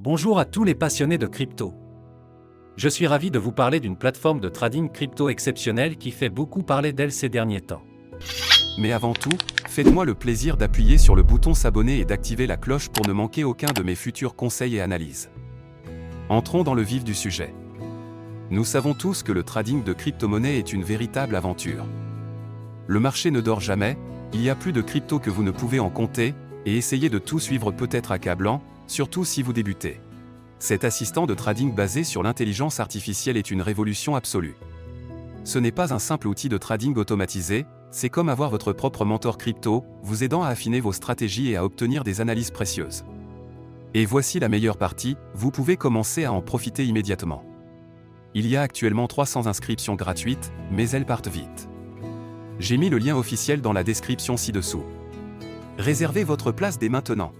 Bonjour à tous les passionnés de crypto. Je suis ravi de vous parler d'une plateforme de trading crypto exceptionnelle qui fait beaucoup parler d'elle ces derniers temps. Mais avant tout, faites-moi le plaisir d'appuyer sur le bouton s'abonner et d'activer la cloche pour ne manquer aucun de mes futurs conseils et analyses. Entrons dans le vif du sujet. Nous savons tous que le trading de crypto-monnaies est une véritable aventure. Le marché ne dort jamais, il y a plus de crypto que vous ne pouvez en compter, et essayer de tout suivre peut être accablant, surtout si vous débutez. Cet assistant de trading basé sur l'intelligence artificielle est une révolution absolue. Ce n'est pas un simple outil de trading automatisé, c'est comme avoir votre propre mentor crypto, vous aidant à affiner vos stratégies et à obtenir des analyses précieuses. Et voici la meilleure partie, vous pouvez commencer à en profiter immédiatement. Il y a actuellement 300 inscriptions gratuites, mais elles partent vite. J'ai mis le lien officiel dans la description ci-dessous. Réservez votre place dès maintenant.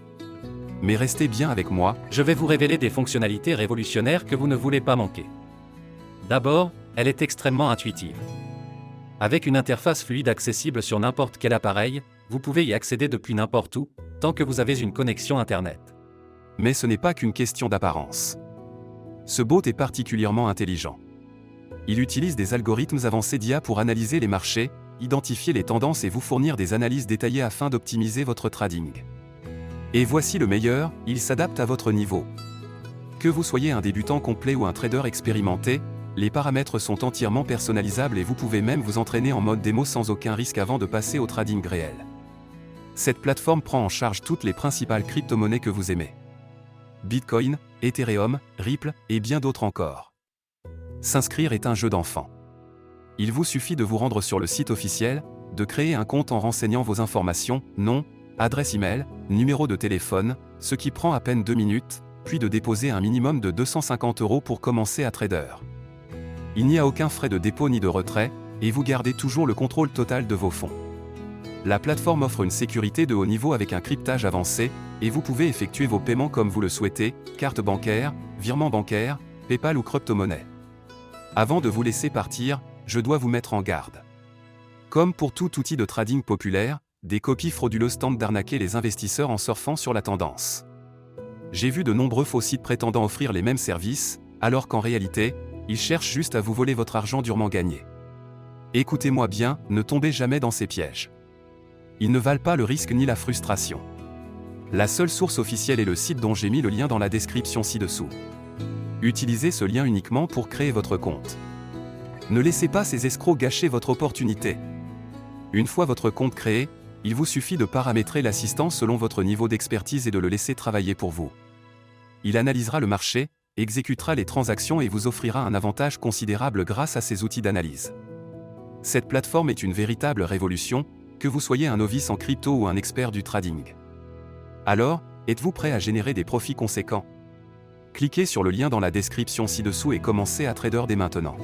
Mais restez bien avec moi, Je vais vous révéler des fonctionnalités révolutionnaires que vous ne voulez pas manquer. D'abord, elle est extrêmement intuitive. Avec une interface fluide accessible sur n'importe quel appareil, vous pouvez y accéder depuis n'importe où, tant que vous avez une connexion Internet. mais ce n'est pas qu'une question d'apparence. Ce bot est particulièrement intelligent. Il utilise des algorithmes avancés d'IA pour analyser les marchés, identifier les tendances et vous fournir des analyses détaillées afin d'optimiser votre trading. Et voici le meilleur, il s'adapte à votre niveau. Que vous soyez un débutant complet ou un trader expérimenté, les paramètres sont entièrement personnalisables et vous pouvez même vous entraîner en mode démo sans aucun risque avant de passer au trading réel. Cette plateforme prend en charge toutes les principales crypto-monnaies que vous aimez. Bitcoin, Ethereum, Ripple et bien d'autres encore. S'inscrire est un jeu d'enfant. Il vous suffit de vous rendre sur le site officiel, de créer un compte en renseignant vos informations, nom, adresse email, numéro de téléphone, ce qui prend à peine 2 minutes, puis de déposer un minimum de 250 € pour commencer à trader. Il n'y a aucun frais de dépôt ni de retrait, et vous gardez toujours le contrôle total de vos fonds. La plateforme offre une sécurité de haut niveau avec un cryptage avancé, et vous pouvez effectuer vos paiements comme vous le souhaitez, carte bancaire, virement bancaire, PayPal ou crypto-monnaie. Avant de vous laisser partir, je dois vous mettre en garde. Comme pour tout outil de trading populaire, des copies frauduleuses tentent d'arnaquer les investisseurs en surfant sur la tendance. J'ai vu de nombreux faux sites prétendant offrir les mêmes services, alors qu'en réalité, ils cherchent juste à vous voler votre argent durement gagné. Écoutez-moi bien, ne tombez jamais dans ces pièges. Ils ne valent pas le risque ni la frustration. La seule source officielle est le site dont j'ai mis le lien dans la description ci-dessous. Utilisez ce lien uniquement pour créer votre compte. Ne laissez pas ces escrocs gâcher votre opportunité. Une fois votre compte créé, il vous suffit de paramétrer l'assistant selon votre niveau d'expertise et de le laisser travailler pour vous. Il analysera le marché, exécutera les transactions et vous offrira un avantage considérable grâce à ses outils d'analyse. Cette plateforme est une véritable révolution, que vous soyez un novice en crypto ou un expert du trading. Alors, êtes-vous prêt à générer des profits conséquents? Cliquez sur le lien dans la description ci-dessous et commencez à trader dès maintenant.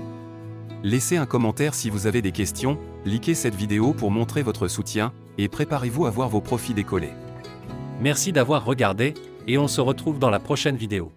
Laissez un commentaire si vous avez des questions, likez cette vidéo pour montrer votre soutien, et préparez-vous à voir vos profits décoller. Merci d'avoir regardé, et on se retrouve dans la prochaine vidéo.